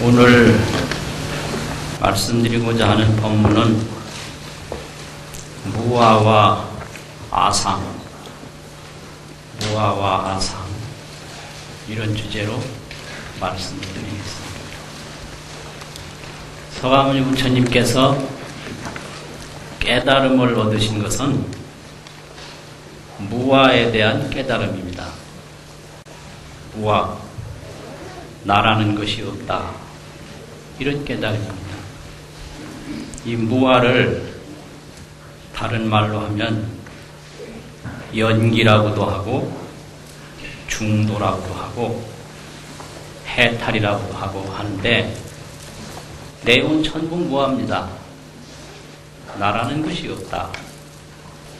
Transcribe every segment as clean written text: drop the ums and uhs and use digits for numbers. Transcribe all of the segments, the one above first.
오늘 말씀드리고자 하는 법문은 무아와 아상, 무아와 아상 이런 주제로 말씀드리겠습니다. 서가모니 부처님께서 깨달음을 얻으신 것은 무아에 대한 깨달음입니다. 무아, 나라는 것이 없다. 이런 깨달음입니다. 이 무아를 다른 말로 하면 연기라고도 하고 중도라고도 하고 해탈이라고도 하고 하는데 내용은 전부 무아입니다. 나라는 것이 없다.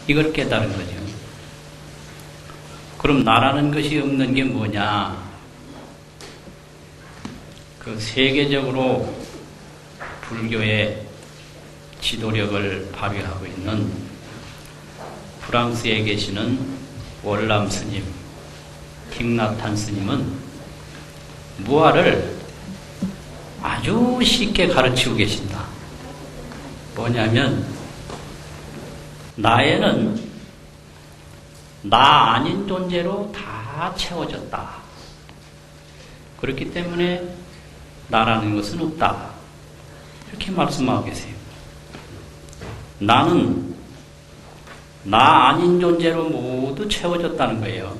이걸 깨달은 거죠. 그럼 나라는 것이 없는 게 뭐냐? 그 세계적으로 불교의 지도력을 발휘하고 있는 프랑스에 계시는 월남 스님, 틱나탄 스님은 무아를 아주 쉽게 가르치고 계신다. 뭐냐면 나에는 나 아닌 존재로 다 채워졌다. 그렇기 때문에 나라는 것은 없다. 이렇게 말씀하고 계세요. 나는 나 아닌 존재로 모두 채워졌다는 거예요.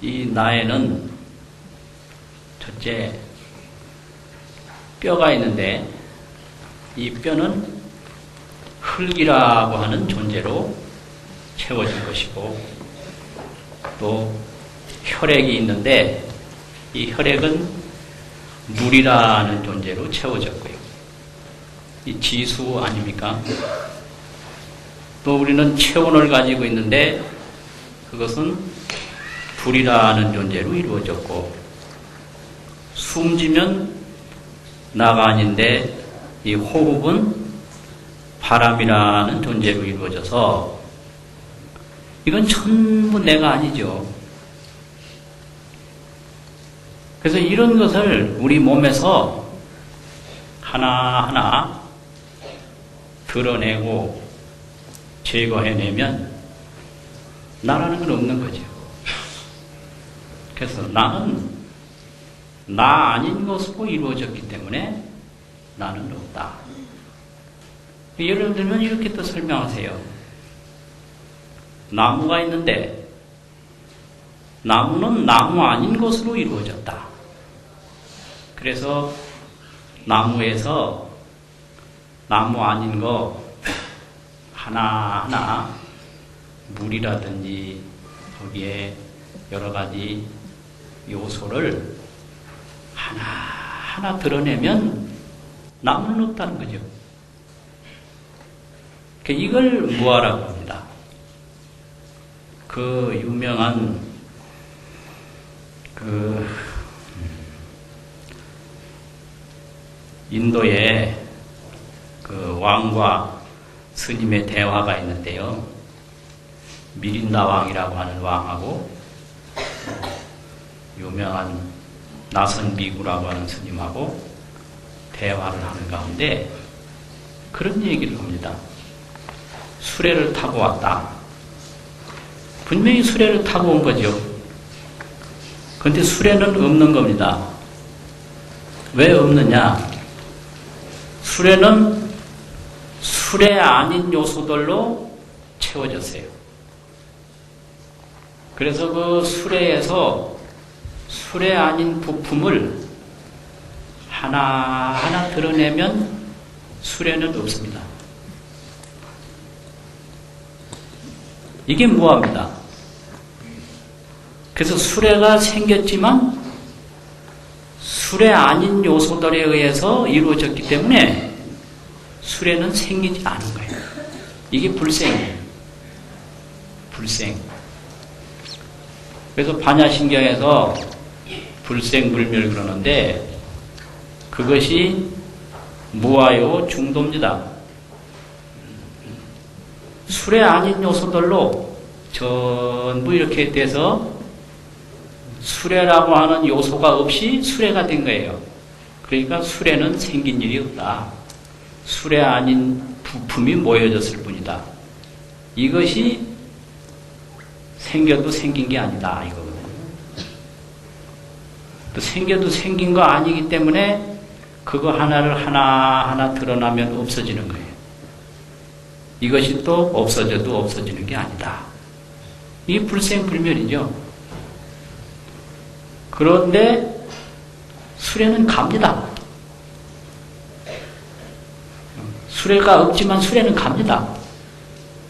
이 나에는 첫째 뼈가 있는데 이 뼈는 흙이라고 하는 존재로 채워진 것이고 또 혈액이 있는데 이 혈액은 물이라는 존재로 채워졌고요. 이 지수 아닙니까? 또 우리는 체온을 가지고 있는데 그것은 불이라는 존재로 이루어졌고 숨지면 나가 아닌데 이 호흡은 바람이라는 존재로 이루어져서 이건 전부 내가 아니죠. 그래서 이런 것을 우리 몸에서 하나하나 드러내고 제거해내면 나라는 건 없는 거죠. 그래서 나는 나 아닌 것으로 이루어졌기 때문에 나는 없다. 예를 들면 이렇게 또 설명하세요. 나무가 있는데 나무는 나무 아닌 것으로 이루어졌다. 그래서 나무에서 나무 아닌 거 하나하나 물이라든지 거기에 여러 가지 요소를 하나하나 드러내면 나무는 없다는 거죠. 이걸 무아라고 합니다. 그 유명한 인도에 그 왕과 스님의 대화가 있는데요. 미린다 왕이라고 하는 왕하고 유명한 나선 비구라고 하는 스님하고 대화를 하는 가운데 그런 얘기를 합니다. 수레를 타고 왔다. 분명히 수레를 타고 온 거죠. 그런데 수레는 없는 겁니다. 왜 없느냐? 수레는 수레 아닌 요소들로 채워졌어요. 그래서 그 수레에서 수레 아닌 부품을 하나하나 드러내면 수레는 없습니다. 이게 무아입니다. 그래서 수레가 생겼지만 수레 아닌 요소들에 의해서 이루어졌기 때문에 수레는 생기지 않은 거예요. 이게 불생이에요. 불생. 그래서 반야신경에서 불생불멸 그러는데 그것이 무아요 중도입니다. 수레 아닌 요소들로 전부 이렇게 돼서 수레라고 하는 요소가 없이 수레가 된 거예요. 그러니까 수레는 생긴 일이 없다. 수레 아닌 부품이 모여졌을 뿐이다. 이것이 생겨도 생긴 게 아니다. 이거거든요. 또 생겨도 생긴 거 아니기 때문에 그거 하나를 하나하나 드러나면 없어지는 거예요. 이것이 또 없어져도 없어지는 게 아니다. 이게 불생불멸이죠. 그런데 수레는 갑니다. 수레가 없지만 수레는 갑니다.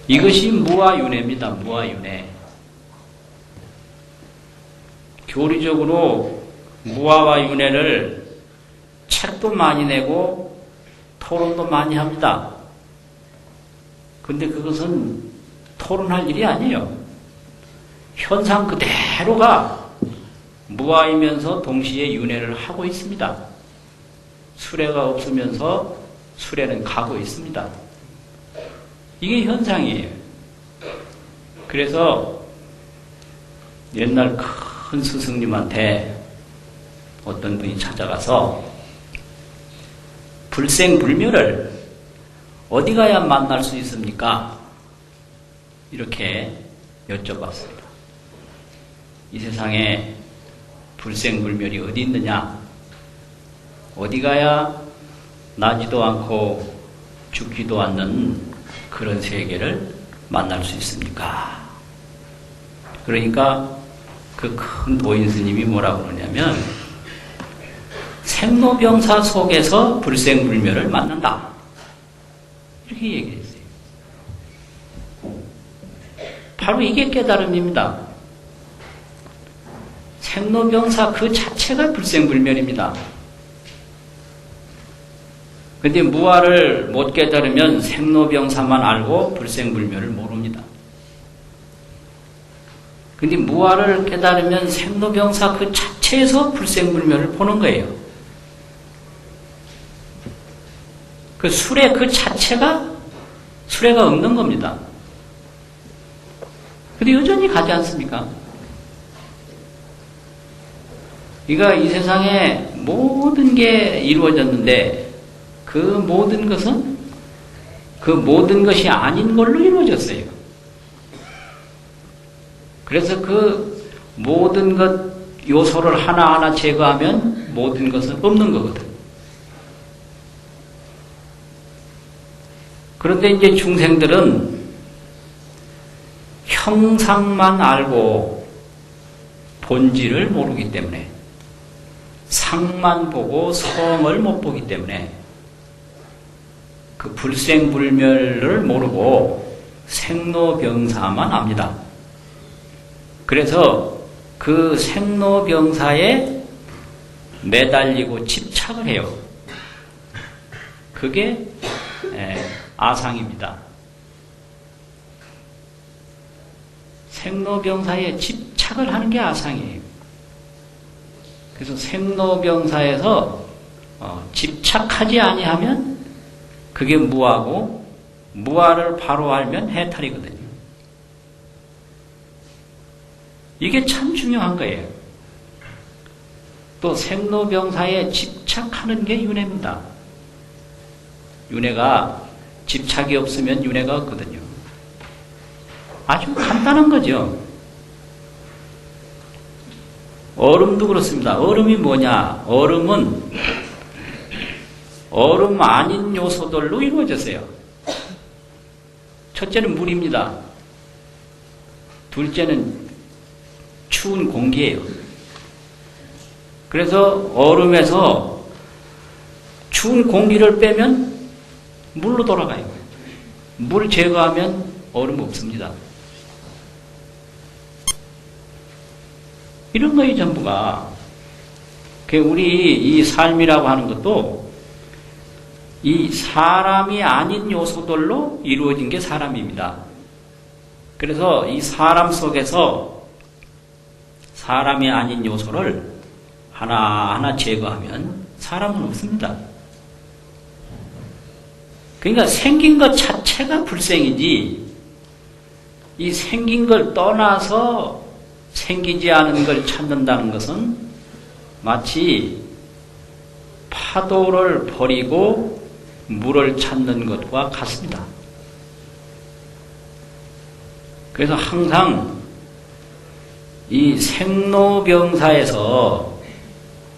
이것이 무아윤회입니다. 무아윤회. 교리적으로 무아와 윤회를 책도 많이 내고 토론도 많이 합니다. 근데 그것은 토론할 일이 아니에요. 현상 그대로가 무아이면서 동시에 윤회를 하고 있습니다. 수레가 없으면서 수레는 가고 있습니다. 이게 현상이에요. 그래서 옛날 큰 스승님한테 어떤 분이 찾아가서 불생불멸을 어디 가야 만날 수 있습니까? 이렇게 여쭤봤습니다. 이 세상에 불생불멸이 어디 있느냐? 어디 가야 나지도 않고 죽지도 않는 그런 세계를 만날 수 있습니까? 그러니까 그 큰 도인 스님이 뭐라고 그러냐면 생로병사 속에서 불생불멸을 만난다. 이렇게 얘기했어요. 바로 이게 깨달음입니다. 생로병사 그 자체가 불생불멸입니다. 근데 무아를 못 깨달으면 생로병사만 알고 불생불멸을 모릅니다. 근데 무아를 깨달으면 생로병사 그 자체에서 불생불멸을 보는 거예요. 그 수레 그 자체가 수레가 없는 겁니다. 근데 여전히 가지 않습니까? 그러니까 이 세상에 모든 게 이루어졌는데 그 모든 것은 그 모든 것이 아닌 걸로 이루어졌어요. 그래서 그 모든 것 요소를 하나하나 제거하면 모든 것은 없는 거거든. 그런데 이제 중생들은 형상만 알고 본질을 모르기 때문에 상만 보고 성을 못 보기 때문에 그 불생불멸을 모르고 생로병사만 압니다. 그래서 그 생로병사에 매달리고 집착을 해요. 그게 아상입니다. 생로병사에 집착을 하는 게 아상이에요. 그래서 생로병사에서 집착하지 아니하면 그게 무아고 무아를 바로 알면 해탈이거든요. 이게 참 중요한 거예요. 또 생로병사에 집착하는 게 윤회입니다. 윤회가 집착이 없으면 윤회가 없거든요. 아주 간단한 거죠. 얼음도 그렇습니다. 얼음이 뭐냐? 얼음은 얼음 아닌 요소들로 이루어졌어요. 첫째는 물입니다. 둘째는 추운 공기예요. 그래서 얼음에서 추운 공기를 빼면 물로 돌아가요. 물 제거하면 얼음 없습니다. 이런 거예요, 전부가. 우리 이 삶이라고 하는 것도 이 사람이 아닌 요소들로 이루어진 게 사람입니다. 그래서 이 사람 속에서 사람이 아닌 요소를 하나하나 제거하면 사람은 없습니다. 그러니까 생긴 것 자체가 불생이지 이 생긴 걸 떠나서 생기지 않은 걸 찾는다는 것은 마치 파도를 버리고 물을 찾는 것과 같습니다. 그래서 항상 이 생로병사에서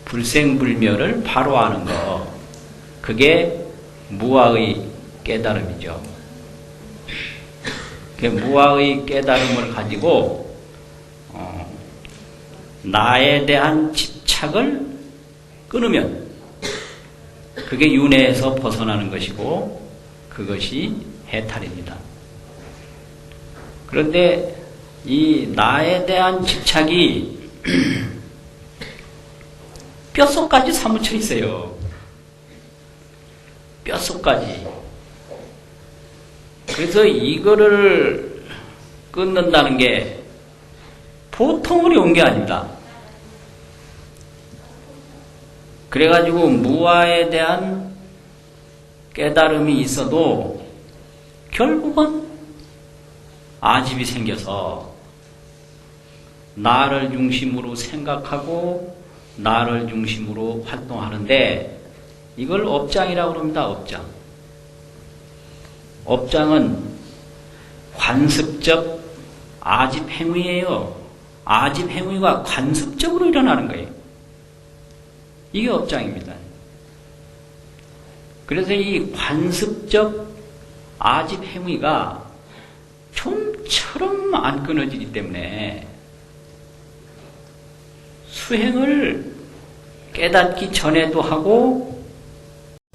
불생불멸을 바로 아는 거, 그게 무아의 깨달음이죠. 무아의 깨달음을 가지고 나에 대한 집착을 끊으면 그게 윤회에서 벗어나는 것이고 그것이 해탈입니다. 그런데 이 나에 대한 집착이 뼛속까지 사무쳐 있어요. 뼛속까지. 그래서 이거를 끊는다는 게 보통 어려운 게 아닙니다. 그래가지고 무아에 대한 깨달음이 있어도 결국은 아집이 생겨서 나를 중심으로 생각하고 나를 중심으로 활동하는데 이걸 업장이라고 합니다. 업장. 업장은 관습적 아집 행위예요. 아집 행위가 관습적으로 일어나는 거예요. 이게 업장입니다. 그래서 이 관습적 아집 행위가 좀처럼 안 끊어지기 때문에 수행을 깨닫기 전에도 하고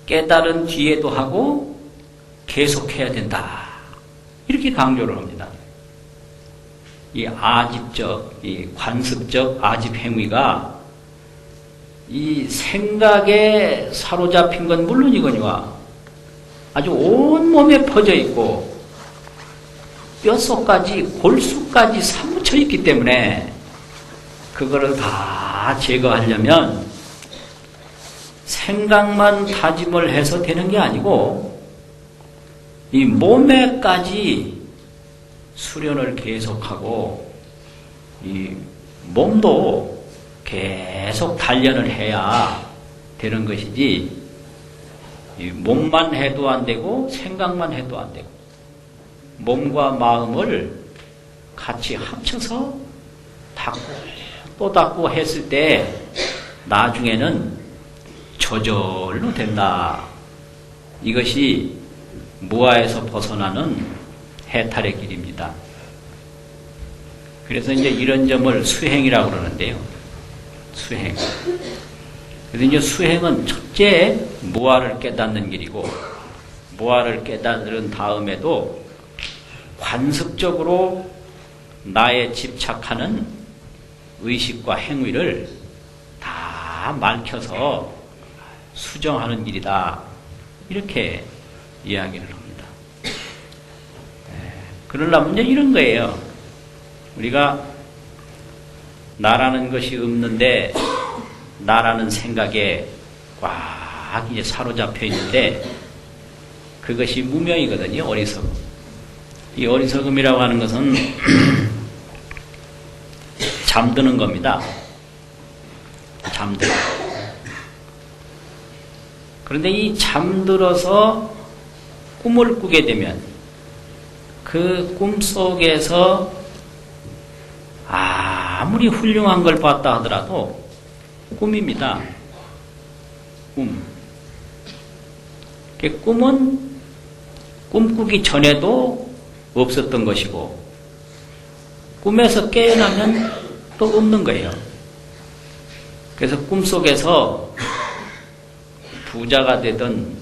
깨달은 뒤에도 하고 계속해야 된다. 이렇게 강조를 합니다. 이 아집적, 이 관습적 아집 행위가 이 생각에 사로잡힌 건 물론이거니와 아주 온몸에 퍼져 있고 뼛속까지 골수까지 사무쳐 있기 때문에 그거를 다 제거하려면 생각만 다짐을 해서 되는 게 아니고 이 몸에까지 수련을 계속하고 이 몸도 계속 단련을 해야 되는 것이지 이 몸만 해도 안 되고 생각만 해도 안 되고 몸과 마음을 같이 합쳐서 닦고 또 닦고 했을 때 나중에는 저절로 된다. 이것이 무아에서 벗어나는 해탈의 길입니다. 그래서 이제 이런 점을 수행이라고 그러는데요. 수행. 그래서 이제 수행은 첫째 무아를 깨닫는 길이고 무아를 깨닫는 다음에도 관습적으로 나에 집착하는 의식과 행위를 다 말켜서 수정하는 길이다. 이렇게 이야기를 합니다. 그러려면 이제 이런 거예요. 우리가 나라는 것이 없는데 나라는 생각에 꽉 이제 사로잡혀 있는데 그것이 무명이거든요. 어리석음. 이 어리석음이라고 하는 것은 잠드는 겁니다. 잠들어. 그런데 이 잠들어서 꿈을 꾸게 되면 그 꿈 속에서 아무리 훌륭한 걸 봤다 하더라도 꿈입니다. 꿈. 그 꿈은 꿈꾸기 전에도 없었던 것이고 꿈에서 깨어나면 또 없는 거예요. 그래서 꿈속에서 부자가 되든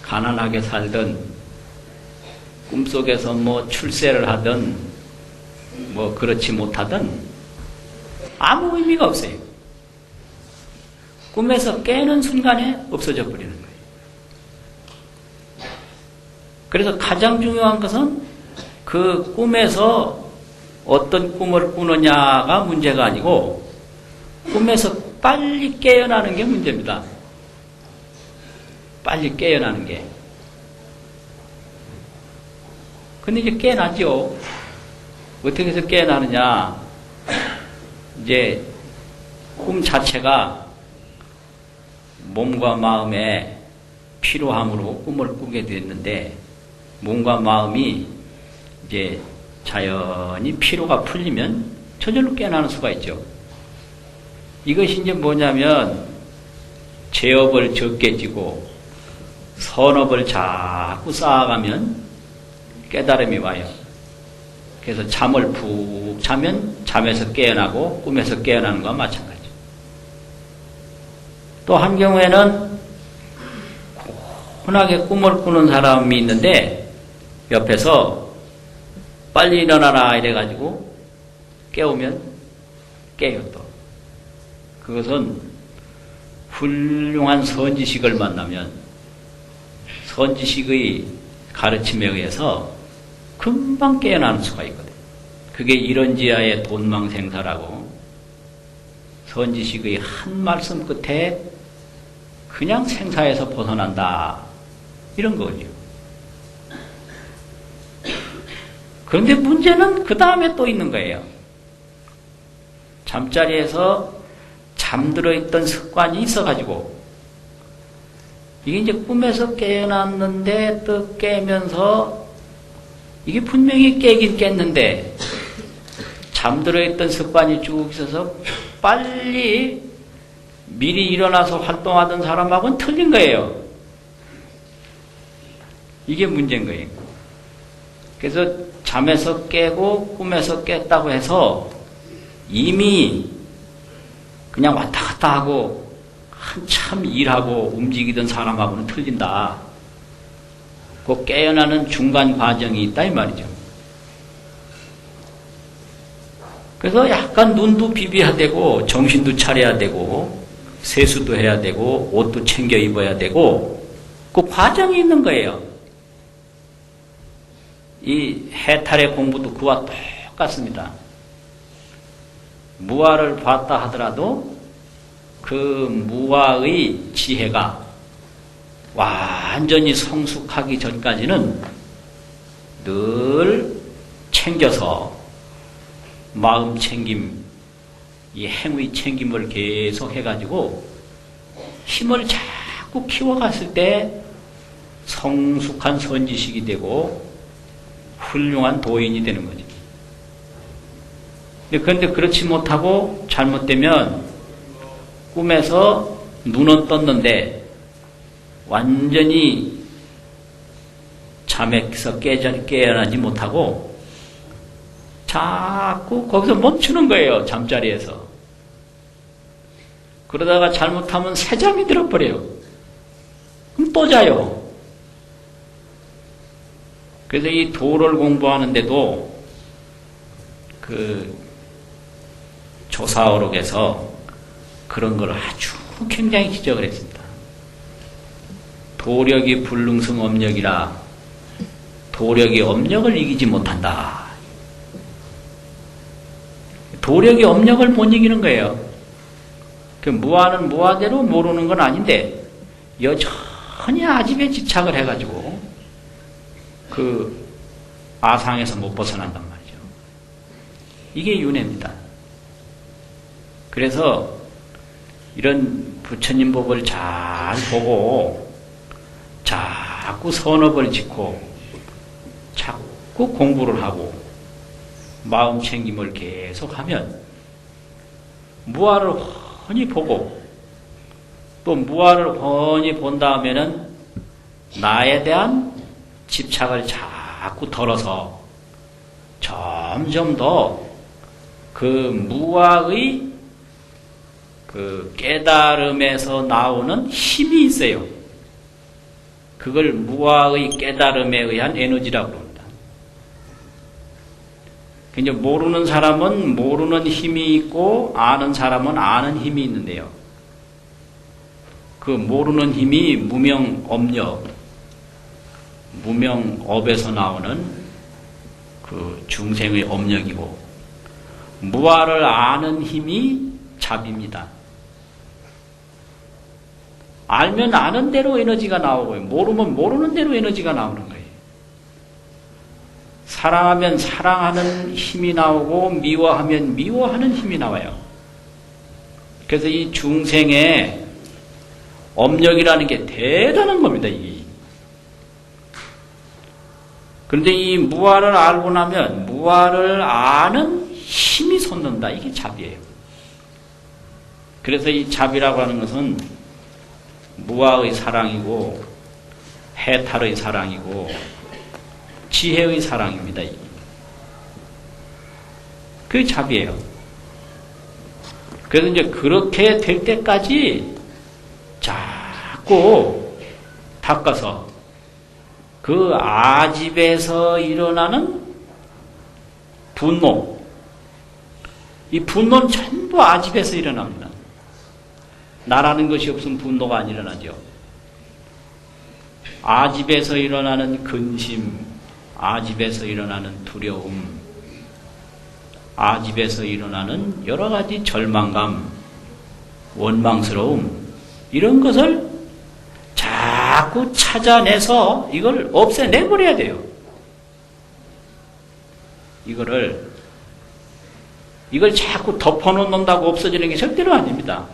가난하게 살든 꿈속에서 뭐 출세를 하든 뭐 그렇지 못하든 아무 의미가 없어요. 꿈에서 깨는 순간에 없어져 버리는 거예요. 그래서 가장 중요한 것은 그 꿈에서 어떤 꿈을 꾸느냐가 문제가 아니고 꿈에서 빨리 깨어나는 게 문제입니다. 빨리 깨어나는 게. 근데 이제 깨어나죠. 어떻게 해서 깨어나느냐. 이제 꿈 자체가 몸과 마음의 피로함으로 꿈을 꾸게 됐는데, 몸과 마음이 이제 자연히 피로가 풀리면 저절로 깨어나는 수가 있죠. 이것이 이제 뭐냐면, 제업을 적게 지고 선업을 자꾸 쌓아가면 깨달음이 와요. 그래서 잠을 푹 자면 잠에서 깨어나고 꿈에서 깨어나는 것과 마찬가지죠. 또 한 경우에는 고운하게 꿈을 꾸는 사람이 있는데 옆에서 빨리 일어나라 이래가지고 깨우면 깨요 또. 그것은 훌륭한 선지식을 만나면 선지식의 가르침에 의해서 금방 깨어나는 수가 있거든. 그게 이런지하의 돈망생사라고, 선지식의 한 말씀 끝에 그냥 생사에서 벗어난다, 이런 거죠. 그런데 문제는 그 다음에 또 있는 거예요. 잠자리에서 잠들어 있던 습관이 있어가지고, 이게 이제 꿈에서 깨어났는데 또 깨면서, 이게 분명히 깨긴 깼는데 잠들어 있던 습관이 쭉 있어서 빨리 미리 일어나서 활동하던 사람하고는 틀린 거예요. 이게 문제인 거예요. 그래서 잠에서 깨고 꿈에서 깼다고 해서 이미 그냥 왔다 갔다 하고 한참 일하고 움직이던 사람하고는 틀린다. 그 깨어나는 중간 과정이 있다 이 말이죠. 그래서 약간 눈도 비벼야 되고 정신도 차려야 되고 세수도 해야 되고 옷도 챙겨 입어야 되고 그 과정이 있는 거예요. 이 해탈의 공부도 그와 똑같습니다. 무아를 봤다 하더라도 그 무아의 지혜가 완전히 성숙하기 전까지는 늘 챙겨서 마음 챙김, 이 행위 챙김을 계속 해가지고 힘을 자꾸 키워갔을 때 성숙한 선지식이 되고 훌륭한 도인이 되는 거죠. 그런데 그렇지 못하고 잘못되면 꿈에서 눈은 떴는데 완전히 잠에서 깨어나지 못하고 자꾸 거기서 멈추는 거예요. 잠자리에서. 그러다가 잘못하면 새잠이 들어버려요. 그럼 또 자요. 그래서 이 도를 공부하는데도 그 조사어록에서 그런 걸 아주 굉장히 지적을 했습니다. 도력이 불능성 업력이라 도력이 업력을 이기지 못한다. 도력이 업력을 못 이기는 거예요. 그 무아는 무아대로 모르는 건 아닌데 여전히 아집에 집착을 해가지고 그 아상에서 못 벗어난단 말이죠. 이게 윤회입니다. 그래서 이런 부처님 법을 잘 보고 자꾸 선업을 짓고 자꾸 공부를 하고 마음 챙김을 계속하면 무아를 훤히 보고 또 무아를 훤히 본 다음에는 나에 대한 집착을 자꾸 덜어서 점점 더 그 무아의 그 깨달음에서 나오는 힘이 있어요. 그걸 무아의 깨달음에 의한 에너지라고 합니다. 이제 모르는 사람은 모르는 힘이 있고 아는 사람은 아는 힘이 있는데요. 그 모르는 힘이 무명업력, 무명업에서 나오는 그 중생의 업력이고 무아를 아는 힘이 잡입니다. 알면 아는 대로 에너지가 나오고요. 모르면 모르는 대로 에너지가 나오는 거예요. 사랑하면 사랑하는 힘이 나오고 미워하면 미워하는 힘이 나와요. 그래서 이 중생의 업력이라는 게 대단한 겁니다. 이게. 그런데 이 무아를 알고 나면 무아를 아는 힘이 솟는다. 이게 자비예요. 그래서 이 자비라고 하는 것은 무아의 사랑이고 해탈의 사랑이고 지혜의 사랑입니다. 그게 자비예요. 그래서 이제 그렇게 될 때까지 자꾸 닦아서 그 아집에서 일어나는 분노, 이 분노는 전부 아집에서 일어납니다. 나라는 것이 없으면 분노가 안 일어나죠. 아집에서 일어나는 근심, 아집에서 일어나는 두려움, 아집에서 일어나는 여러 가지 절망감, 원망스러움, 이런 것을 자꾸 찾아내서 이걸 없애내버려야 돼요. 이걸 자꾸 덮어놓는다고 없어지는 게 절대로 아닙니다.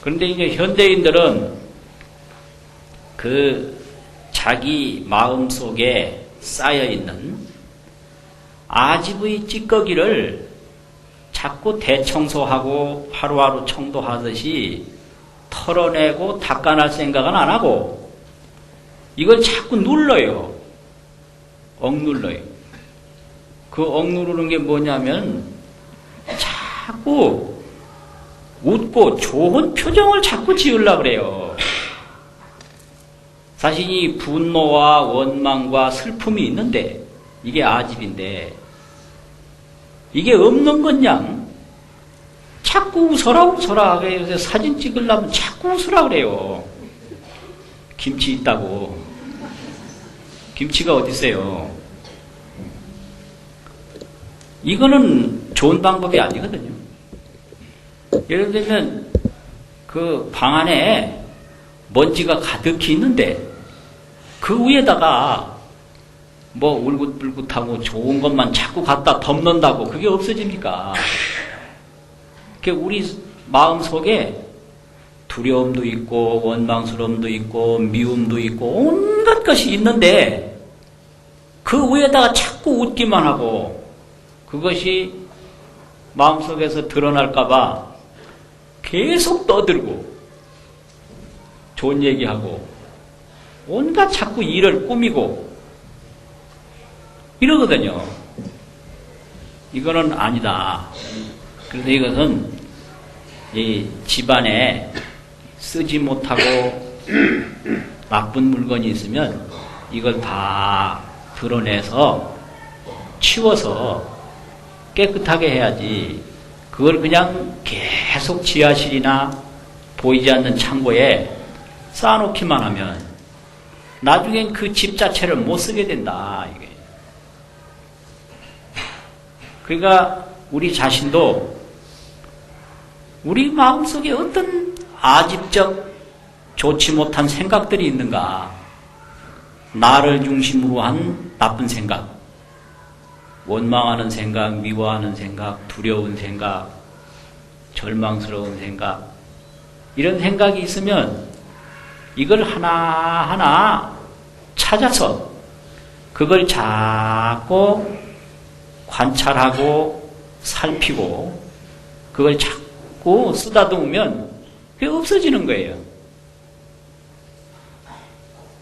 그런데 이제 현대인들은 그 자기 마음 속에 쌓여있는 아집의 찌꺼기를 자꾸 대청소하고 하루하루 청도하듯이 털어내고 닦아낼 생각은 안 하고 이걸 자꾸 눌러요. 억눌러요. 그 억누르는 게 뭐냐면 자꾸 웃고 좋은 표정을 자꾸 지으려고 그래요. 사실 이 분노와 원망과 슬픔이 있는데 이게 아집인데 이게 없는 건양 자꾸 웃어라 그래요. 사진 찍으려면 자꾸 웃으라 그래요. 김치 있다고. 김치가 어디 있어요? 이거는 좋은 방법이 아니거든요. 예를 들면 그 방 안에 먼지가 가득히 있는데 그 위에다가 뭐 울긋불긋하고 좋은 것만 자꾸 갖다 덮는다고 그게 없어집니까? 우리 마음 속에 두려움도 있고 원망스러움도 있고 미움도 있고 온갖 것이 있는데 그 위에다가 자꾸 웃기만 하고 그것이 마음속에서 드러날까봐 계속 떠들고 좋은 얘기하고 온갖 자꾸 일을 꾸미고 이러거든요. 이거는 아니다. 그래서 이것은 이 집안에 쓰지 못하고 나쁜 물건이 있으면 이걸 다 드러내서 치워서 깨끗하게 해야지 그걸 그냥 계속 지하실이나 보이지 않는 창고에 쌓아놓기만 하면 나중엔 그 집 자체를 못 쓰게 된다. 이게. 그러니까 우리 자신도 우리 마음속에 어떤 아집적 좋지 못한 생각들이 있는가, 나를 중심으로 한 나쁜 생각, 원망하는 생각, 미워하는 생각, 두려운 생각, 절망스러운 생각, 이런 생각이 있으면 이걸 하나하나 찾아서 그걸 자꾸 관찰하고 살피고 그걸 자꾸 쓰다듬으면 그게 없어지는 거예요.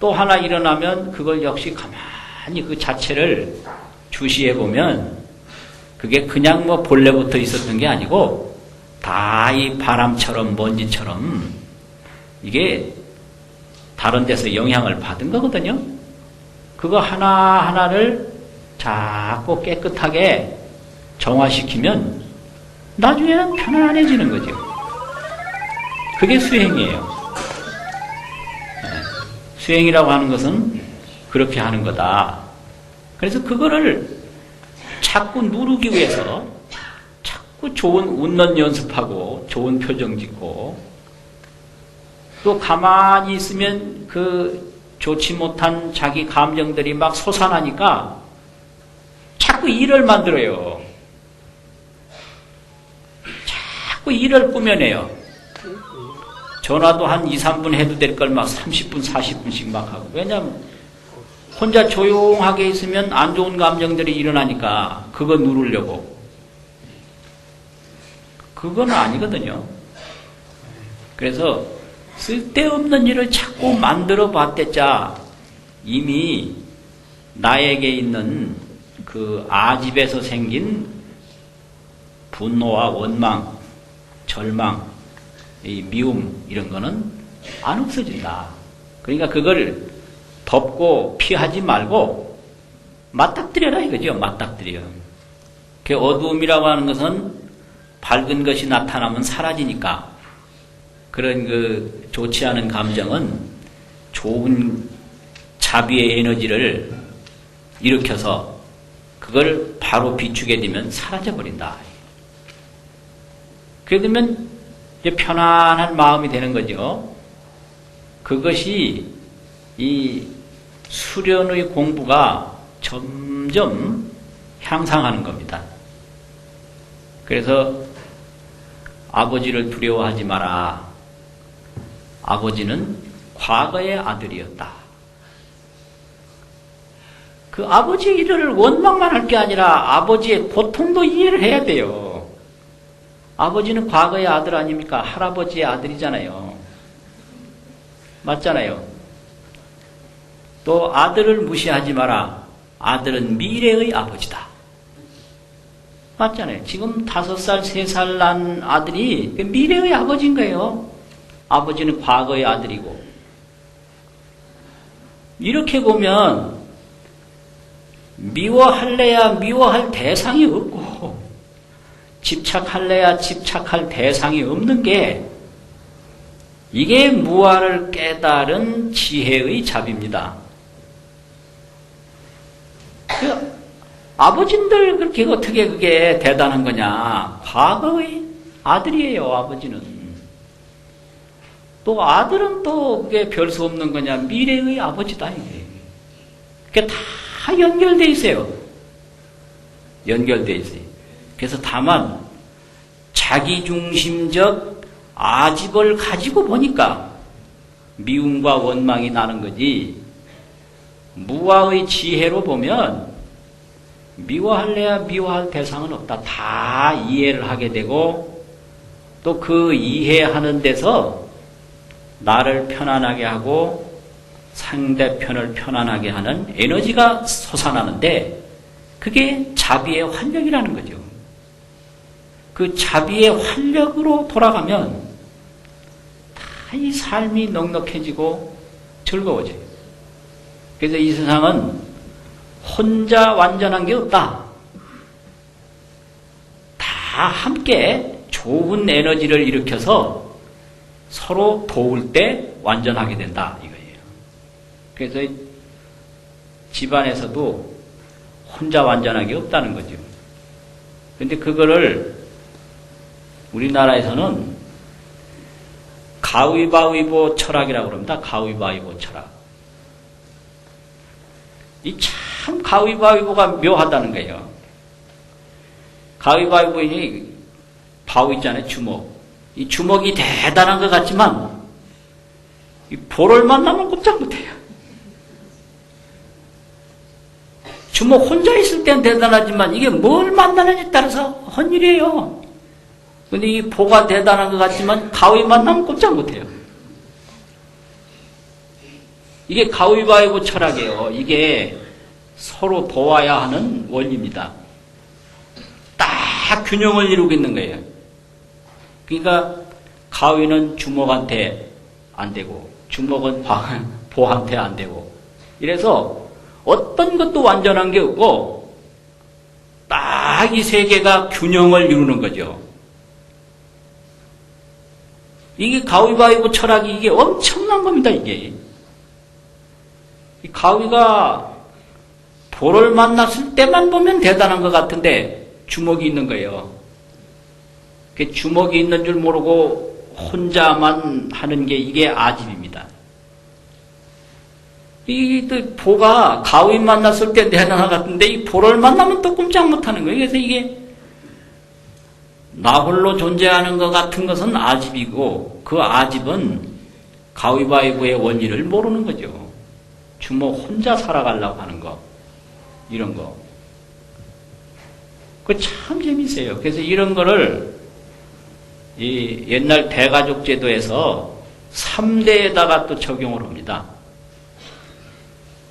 또 하나 일어나면 그걸 역시 가만히 그 자체를 주시해 보면 그게 그냥 뭐 본래부터 있었던 게 아니고 다 이 바람처럼 먼지처럼 이게 다른 데서 영향을 받은 거거든요. 그거 하나하나를 자꾸 깨끗하게 정화시키면 나중에는 편안해지는 거죠. 그게 수행이에요. 수행이라고 하는 것은 그렇게 하는 거다. 그래서 그거를 자꾸 누르기 위해서 자꾸 좋은 웃는 연습하고 좋은 표정 짓고 또 가만히 있으면 그 좋지 못한 자기 감정들이 막 솟아나니까 자꾸 일을 만들어요. 자꾸 일을 꾸며내요. 전화도 한 2, 3분 해도 될 걸 막 30분, 40분씩 막 하고. 왜냐면 혼자 조용하게 있으면 안 좋은 감정들이 일어나니까 그거 누르려고. 그건 아니거든요. 그래서 쓸데없는 일을 자꾸 만들어 봤댔자 이미 나에게 있는 그 아집에서 생긴 분노와 원망, 절망, 이 미움 이런 거는 안 없어진다. 그러니까 그걸 덮고 피하지 말고 맞닥뜨려라 이거죠. 맞닥뜨려. 그 어두움이라고 하는 것은 밝은 것이 나타나면 사라지니까 그런 그 좋지 않은 감정은 좋은 자비의 에너지를 일으켜서 그걸 바로 비추게 되면 사라져버린다. 그래 되면 이제 편안한 마음이 되는 거죠. 그것이 이 수련의 공부가 점점 향상하는 겁니다. 그래서 아버지를 두려워하지 마라. 아버지는 과거의 아들이었다. 그 아버지의 일을 원망만 할 게 아니라 아버지의 고통도 이해를 해야 돼요. 아버지는 과거의 아들 아닙니까? 할아버지의 아들이잖아요. 맞잖아요. 또 아들을 무시하지 마라. 아들은 미래의 아버지다. 맞잖아요. 지금 5살, 3살 난 아들이 미래의 아버지인 거예요. 아버지는 과거의 아들이고. 이렇게 보면 미워할래야 미워할 대상이 없고 집착할래야 집착할 대상이 없는 게 이게 무아를 깨달은 지혜의 잡입니다. 아버진들 그렇게 어떻게 그게 대단한 거냐. 과거의 아들이에요. 아버지는. 또 아들은 또 그게 별 수 없는 거냐. 미래의 아버지다. 그게 다 연결되어 있어요. 연결되어 있어요. 그래서 다만 자기중심적 아집을 가지고 보니까 미움과 원망이 나는 거지. 무아의 지혜로 보면 미워할래야 미워할 대상은 없다. 다 이해를 하게 되고 또 그 이해하는 데서 나를 편안하게 하고 상대편을 편안하게 하는 에너지가 솟아나는데 그게 자비의 활력이라는 거죠. 그 자비의 활력으로 돌아가면 다 이 삶이 넉넉해지고 즐거워져요. 그래서 이 세상은 혼자 완전한 게 없다. 다 함께 좋은 에너지를 일으켜서 서로 도울 때 완전하게 된다 이거예요. 그래서 집안에서도 혼자 완전한 게 없다는 거죠. 그런데 그거를 우리나라에서는 가위바위보 철학이라고 그럽니다. 가위바위보 철학. 이 참 가위바위보가 묘하다는 거예요. 가위바위보니 바위 있잖아요. 주먹. 이 주먹이 대단한 것 같지만 이 볼을 만나면 꼼짝 못해요. 주먹 혼자 있을 땐 대단하지만 이게 뭘 만나느냐에 따라서 헛일이에요. 근데 이 보가 대단한 것 같지만 가위 만나면 꼼짝 못해요. 이게 가위바위보 철학이에요. 이게 서로 도와야 하는 원리입니다. 딱 균형을 이루고 있는 거예요. 그러니까 가위는 주먹한테 안 되고 주먹은 보한테 안 되고 이래서 어떤 것도 완전한 게 없고 딱 이 세 개가 균형을 이루는 거죠. 이게 가위바위보 철학이 이게 엄청난 겁니다. 이게 이 가위가 볼을 만났을 때만 보면 대단한 것 같은데 주먹이 있는 거예요. 그 주먹이 있는 줄 모르고 혼자만 하는 게 이게 아집입니다. 이 보가 가위 만났을 때 내나 같은데 이 보를 만나면 또 꼼짝 못하는 거예요. 그래서 이게 나 홀로 존재하는 것 같은 것은 아집이고 그 아집은 가위바위보의 원리를 모르는 거죠. 주모 혼자 살아가려고 하는 거 이런 거. 그 참 재밌어요. 그래서 이런 거를 이 옛날 대가족 제도에서 3대에다가 또 적용을 합니다.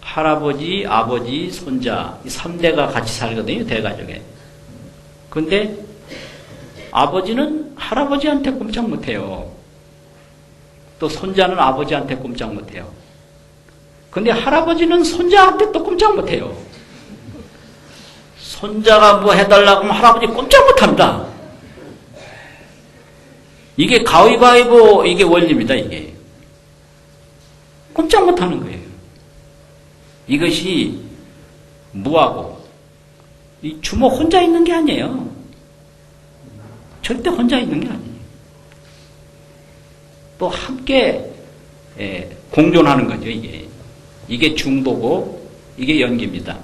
할아버지, 아버지, 손자 이 3대가 같이 살거든요. 대가족에. 근데 아버지는 할아버지한테 꼼짝 못해요. 또 손자는 아버지한테 꼼짝 못해요. 근데 할아버지는 손자한테 또 꼼짝 못해요. 손자가 뭐 해달라고 하면 할아버지 꼼짝 못합니다. 이게 가위바위보 이게 원리입니다. 이게 꼼짝 못하는 거예요. 이것이 무하고 이 주모 혼자 있는 게 아니에요. 절대 혼자 있는 게 아니에요. 또 함께 공존하는 거죠. 이게 중보고 이게 연기입니다.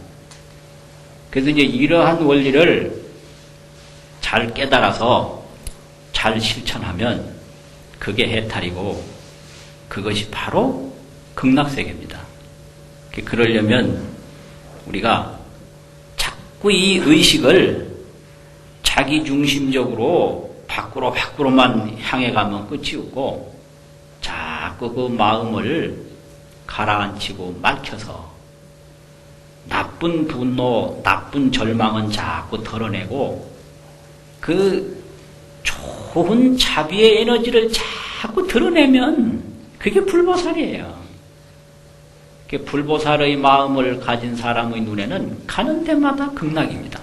그래서 이제 이러한 원리를 잘 깨달아서 잘 실천하면 그게 해탈이고 그것이 바로 극락세계입니다. 그러려면 우리가 자꾸 이 의식을 자기중심적으로 밖으로만 향해 가면 끝이 없고 자꾸 그 마음을 가라앉히고 막혀서 나쁜 분노, 나쁜 절망은 자꾸 덜어내고 그 좋은 자비의 에너지를 자꾸 드러내면 그게 불보살이에요. 불보살의 마음을 가진 사람의 눈에는 가는 데마다 극락입니다.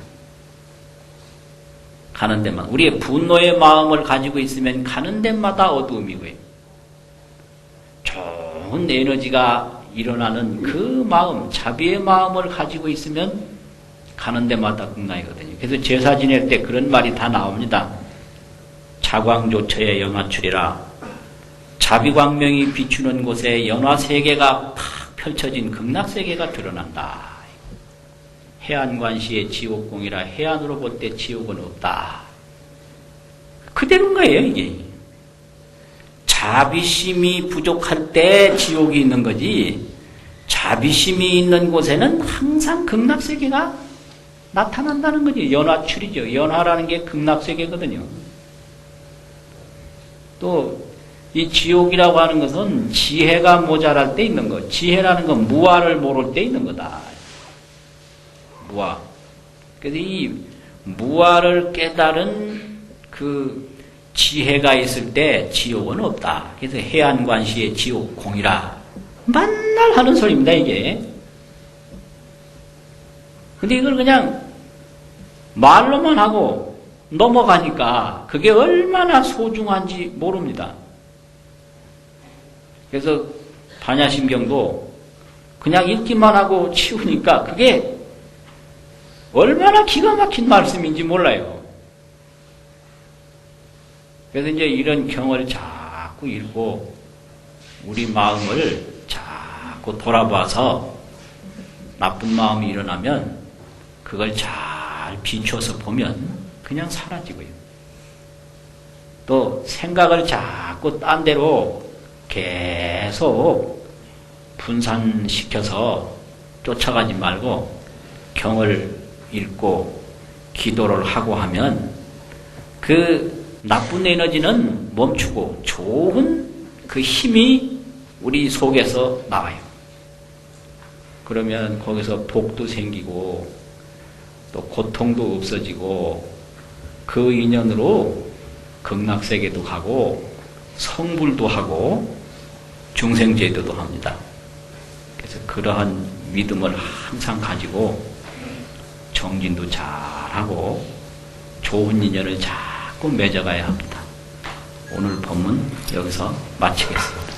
가는 데마다. 우리의 분노의 마음을 가지고 있으면 가는 데마다 어두움이고요. 좋은 에너지가 일어나는 그 마음, 자비의 마음을 가지고 있으면 가는 데마다 극락이거든요. 그래서 제사 지낼 때 그런 말이 다 나옵니다. 자광조처의 연화출이라 자비광명이 비추는 곳에 연화세계가 탁 펼쳐진 극락세계가 드러난다. 해안관시의 지옥공이라 해안으로 볼 때 지옥은 없다. 그대로인 거예요, 이게. 자비심이 부족할 때 지옥이 있는 거지, 자비심이 있는 곳에는 항상 극락세계가 나타난다는 거지. 연화출이죠. 연화라는 게 극락세계거든요. 또, 이 지옥이라고 하는 것은 지혜가 모자랄 때 있는 거. 지혜라는 건 무아를 모를 때 있는 거다. 무아. 그래서 이 무아를 깨달은 그 지혜가 있을 때 지옥은 없다. 그래서 해안관시의 지옥 공이라. 만날 하는 소리입니다, 이게. 근데 이걸 그냥 말로만 하고 넘어가니까 그게 얼마나 소중한지 모릅니다. 그래서 반야심경도 그냥 읽기만 하고 치우니까 그게 얼마나 기가 막힌 말씀인지 몰라요. 그래서 이제 이런 경을 자꾸 읽고 우리 마음을 자꾸 돌아봐서 나쁜 마음이 일어나면 그걸 잘 비춰서 보면 그냥 사라지고요. 또 생각을 자꾸 딴 데로 계속 분산시켜서 쫓아가지 말고 경을 읽고 기도를 하고 하면 그 나쁜 에너지는 멈추고 좋은 그 힘이 우리 속에서 나와요. 그러면 거기서 복도 생기고 또 고통도 없어지고 그 인연으로 극락세계도 가고 성불도 하고 중생제도도 합니다. 그래서 그러한 믿음을 항상 가지고 정진도 잘하고 좋은 인연을 자꾸 맺어가야 합니다. 오늘 법문 여기서 마치겠습니다.